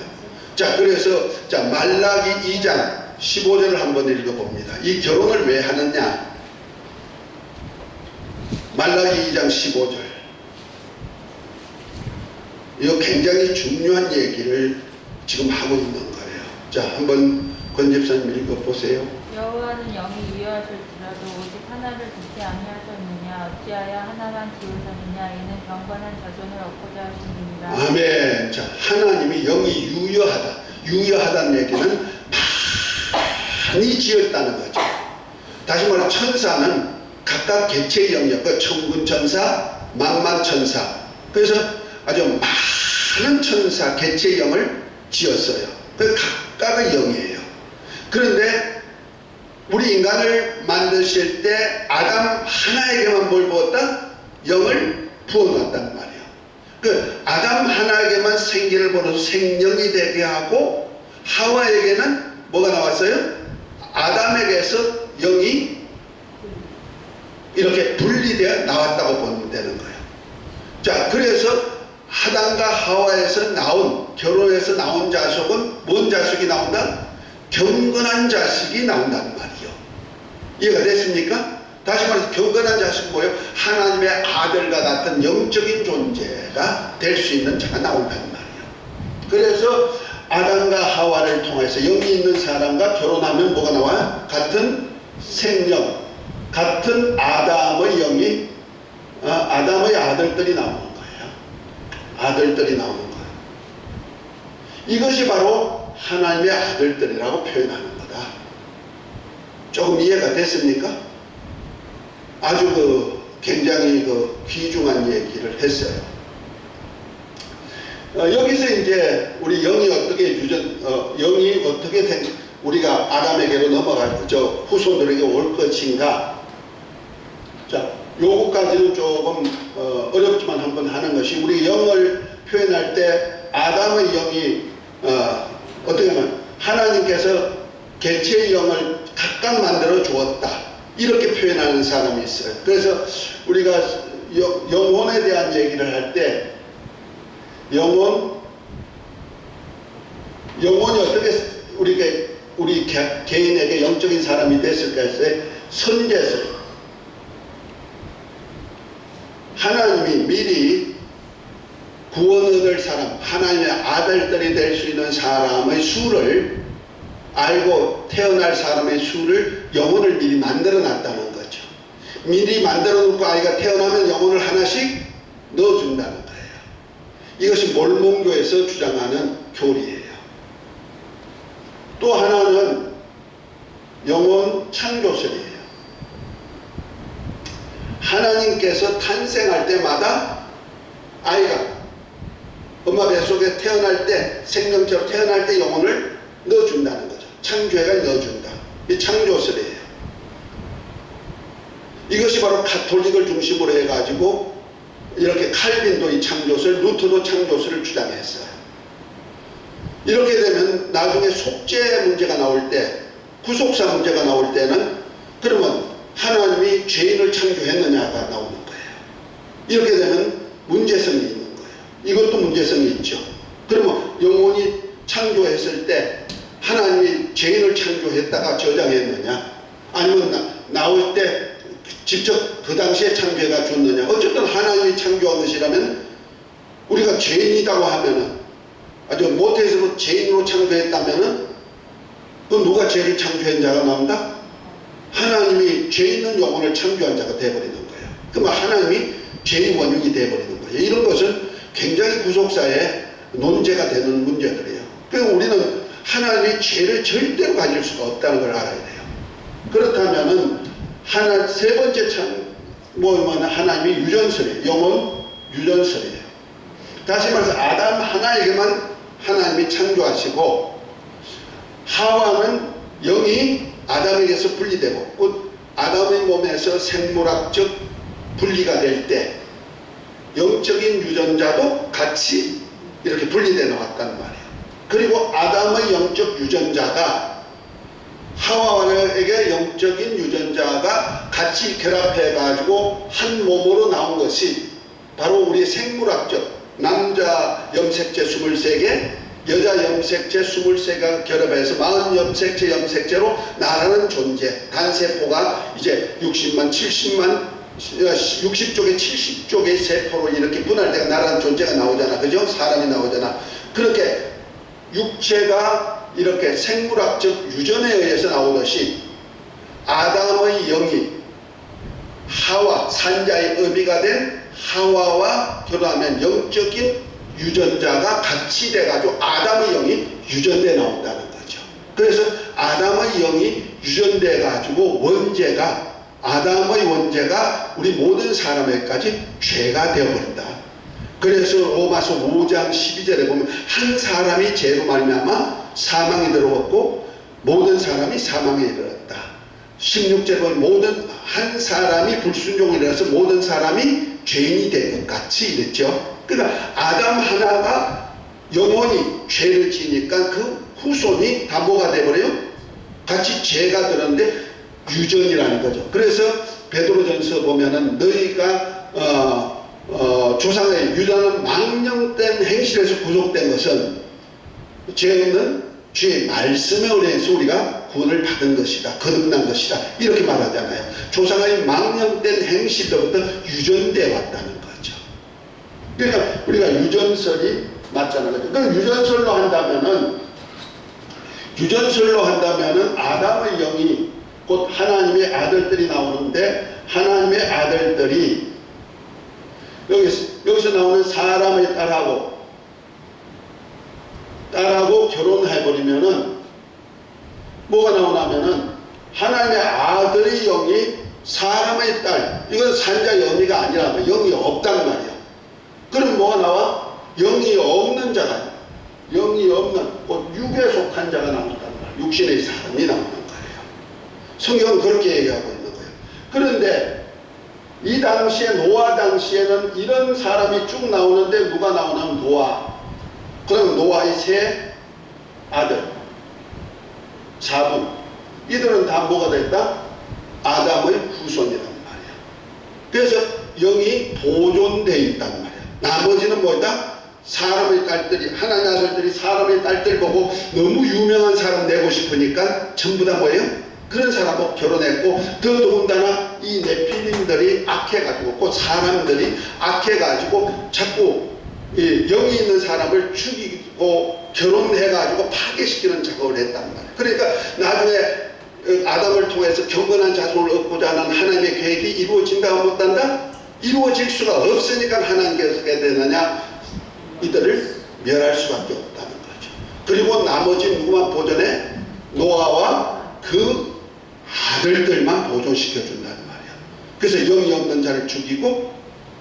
자, 그래서 자 말라기 2장 15절을 한번 읽어봅니다. 이 결혼을 왜 하느냐? 말라기 2장 15절. 이거 굉장히 중요한 얘기를 지금 하고 있는 거예요. 자, 한번 권 집사님 읽어보세요. 여호와는 영이 유효하실지라도 오직 하나를 두지 아니하셨느냐? 어찌하여 하나만 지으셨느냐? 이는 경건한 자손을 얻고자 하심이니라. 아멘. 자, 하나님이 영이 유효하다. 유효하다는 얘기는 많이 지었다는 거죠. 다시 말해 천사는 각각 개체의 영이었고 천군천사, 만만천사. 그래서 아주 많은 천사 개체의 영을 지었어요. 그 각각의 영이에요. 그런데 우리 인간을 만드실 때 아담 하나에게만 뭘 부었다? 영을 부어놨단 말이에요. 그 아담 하나에게만 생기를 불어서 생명이 되게 하고 하와에게는 뭐가 나왔어요? 아담에게서 영이 이렇게 분리되어 나왔다고 보면 되는 거예요. 자, 그래서 아담과 하와에서 나온, 결혼해서 나온 자식은 뭔 자식이 나온다? 경건한 자식이 나온단 말이에요. 이해가 됐습니까? 다시 말해서 경건한 자식은 뭐예요? 하나님의 아들과 같은 영적인 존재가 될 수 있는 자가 나온단 말이에요. 그래서 아담과 하와를 통해서 영이 있는 사람과 결혼하면 뭐가 나와요? 같은 생명, 같은 아담의 영이 아담의 아들들이 나오는 거예요. 아들들이 나오는 거예요. 이것이 바로 하나님의 아들들이라고 표현하는 거다. 조금 이해가 됐습니까? 아주 굉장히 귀중한 얘기를 했어요. 여기서 이제 우리 영이 어떻게 영이 어떻게 된 우리가 아담에게로 넘어갈 후손들에게 올 것인가? 자, 요거까지는 조금 어렵지만 한번 하는 것이, 우리 영을 표현할 때 아담의 영이 어떻게 하면 하나님께서 개체의 영을 각각 만들어 주었다, 이렇게 표현하는 사람이 있어요. 그래서 우리가 영혼에 대한 얘기를 할 때 영혼이 어떻게 우리 개인에게 영적인 사람이 됐을까 했어요. 선제설. 하나님이 미리 구원 얻을 사람, 하나님의 아들들이 될 수 있는 사람의 수를 알고 태어날 사람의 수를, 영혼을 미리 만들어 놨다는 거죠. 미리 만들어 놓고 아이가 태어나면 영혼을 하나씩 넣어준다는 거예요. 이것이 몰몬교에서 주장하는 교리예요. 또 하나는 영혼 창조설이에요. 하나님께서 탄생할 때마다 아이가 엄마 뱃속에 태어날 때, 생명체로 태어날 때 영혼을 넣어준다는 거죠. 창조해가 넣어준다. 이 창조설이에요. 이것이 바로 가톨릭을 중심으로 해가지고 이렇게 칼빈도 이 창조설, 루터도 창조설을 주장했어요. 이렇게 되면 나중에 속죄 문제가 나올 때, 구속사 문제가 나올 때는 그러면 하나님이 죄인을 창조했느냐가 나오는 거예요. 이렇게 되면 문제성이 있는 거예요. 이것도 문제성이 있죠. 그러면 영혼이 창조했을 때 하나님이 죄인을 창조했다가 저장했느냐, 아니면 나올 때 직접 그 당시에 창조해가 줬느냐. 어쨌든 하나님이 창조한 것이라면, 우리가 죄인이라고 하면은, 아주 모태에서 죄인으로 창조했다면은, 그 누가 죄를 창조한 자가 나온다? 하나님이 죄 있는 영혼을 창조한 자가 되어버리는 거예요. 그러면 하나님이 죄의 원흉이 되어버리는 거예요. 이런 것은 굉장히 구속사에 논제가 되는 문제들이에요. 그래서 우리는 하나님이 죄를 절대로 가질 수가 없다는 걸 알아야 돼요. 그렇다면은 세 번째 뭐면 하나님이 유전설이에요. 영혼 유전설이에요. 다시 말해서 아담 하나에게만 하나님이 창조하시고 하와는 영이 아담에게서 분리되고 곧 아담의 몸에서 생물학적 분리가 될 때 영적인 유전자도 같이 이렇게 분리되어 나왔단 말이에요. 그리고 아담의 영적 유전자가 하와에게 영적인 유전자가 같이 결합해 가지고 한 몸으로 나온 것이 바로 우리의 생물학적 남자 염색체 23개 여자 염색체 23개가 결합해서 40염색체 염색체로 나라는 존재 단세포가 이제 60만 70만 60쪽에 70쪽의 세포로 이렇게 분할되어 나라는 존재가 나오잖아. 그죠? 사람이 나오잖아. 그렇게 육체가 이렇게 생물학적 유전에 의해서 나오듯이 아담의 영이 하와 산자의 의미가 된 하와와 결혼하면 영적인 유전자가 같이 돼가지고 아담의 영이 유전돼 나온다는 거죠. 그래서 아담의 영이 유전돼 가지고 원죄가 아담의 원죄가 우리 모든 사람에게까지 죄가 되어버린다. 그래서 로마서 5장 12절에 보면 한 사람이 죄로 말미암아 사망이 들어왔고 모든 사람이 사망에 이르렀다. 16절에 보면 모든 한 사람이 불순종을 일어나서 모든 사람이 죄인이 된 것 같이 이랬죠. 그러니까 아담 하나가 영원히 죄를 지니까 그 후손이 다 뭐가 돼버려요? 같이 죄가 들었는데 유전이라는 거죠. 그래서 베드로전서 보면은 너희가 조상의 유전은 망령된 행실에서 구속된 것은 죄 없는 주의 말씀에 의해서 우리가 구원을 받은 것이다. 거듭난 것이다. 이렇게 말하잖아요. 조상의 망령된 행실로부터 유전되어 왔다는 거죠. 그러니까 우리가 유전설이 맞잖아요. 그러니까 유전설로 한다면은 아담의 영이 곧 하나님의 아들들이 나오는데 하나님의 아들들이 여기서 나오는 사람의 딸하고 결혼해버리면은 뭐가 나오냐면은 하나님의 아들의 영이 사람의 딸, 이건 산자의 의미가 아니라 영이 없단 말이야. 그럼 뭐가 나와? 영이 없는 자가, 영이 없는 곧 육에 속한 자가 나온단 말이야. 육신의 사람이 나오는 거예요. 성경은 그렇게 얘기하고 있는 거예요. 그런데 이 당시에 노아 당시에는 이런 사람이 쭉 나오는데 누가 나오냐면 노아. 그러면 노아의 세 아들, 사분, 이들은 다 뭐가 됐다? 아담의 후손이란 말이야. 그래서 영이 보존되어 있단 말이야. 나머지는 뭐다? 사람의 딸들이, 하나님 아들들이 사람의 딸들 보고 너무 유명한 사람 내고 싶으니까 전부 다 뭐예요? 그런 사람하고 결혼했고, 더더군다나 이 네피림들이 악해가지고, 곧 사람들이 악해가지고 자꾸 이 영이 있는 사람을 죽이고 결혼해가지고 파괴시키는 작업을 했단 말이에요. 그러니까 나중에 아담을 통해서 경건한 자손을 얻고자 하는 하나님의 계획이 이루어진다고 못한다? 이루어질 수가 없으니까 하나님께서 어떻게 되느냐? 이들을 멸할 수밖에 없다는 거죠. 그리고 나머지 누구만 보존해? 노아와 그 아들들만 보존시켜준다는 말이야. 그래서 영이 없는 자를 죽이고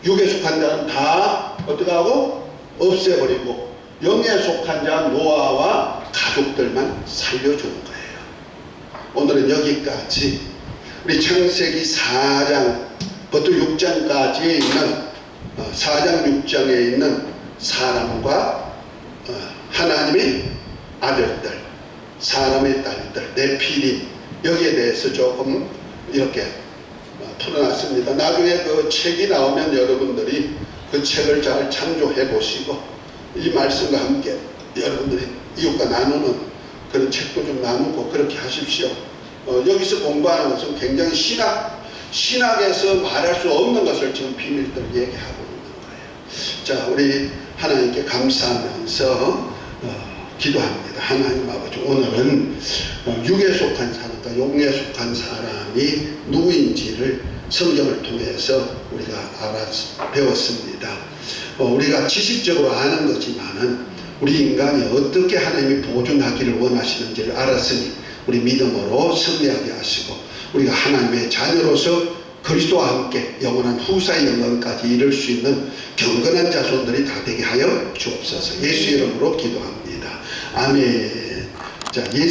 육에 속한 자는 다 어떻게 하고? 없애버리고 영에 속한 자 노아와 가족들만 살려주는 거예요. 오늘은 여기까지 우리 창세기 4장부터 6장까지에 있는 4장 6장에 있는 사람과 하나님의 아들들, 사람의 딸들, 네피림, 여기에 대해서 조금 이렇게 풀어놨습니다. 나중에 그 책이 나오면 여러분들이 그 책을 잘 참조해 보시고 이 말씀과 함께 여러분들이 이웃과 나누는 그런 책도 좀 나누고 그렇게 하십시오. 여기서 공부하는 것은 굉장히 신학에서 말할 수 없는 것을 지금 비밀들을 얘기하고 있는 거예요. 자, 우리 하나님께 감사하면서 기도합니다. 하나님 아버지, 오늘은 육에 속한 사람과 영에 속한 사람이 누구인지를 성경을 통해서 우리가 배웠습니다. 우리가 지식적으로 아는 거지만은 우리 인간이 어떻게 하나님이 보존하기를 원하시는지를 알았으니 우리 믿음으로 승리하게 하시고 우리가 하나님의 자녀로서 그리스도와 함께 영원한 후사의 영광까지 이룰 수 있는 경건한 자손들이 다 되게 하여 주옵소서. 예수 이름으로 기도합니다. 아멘. 자, 예수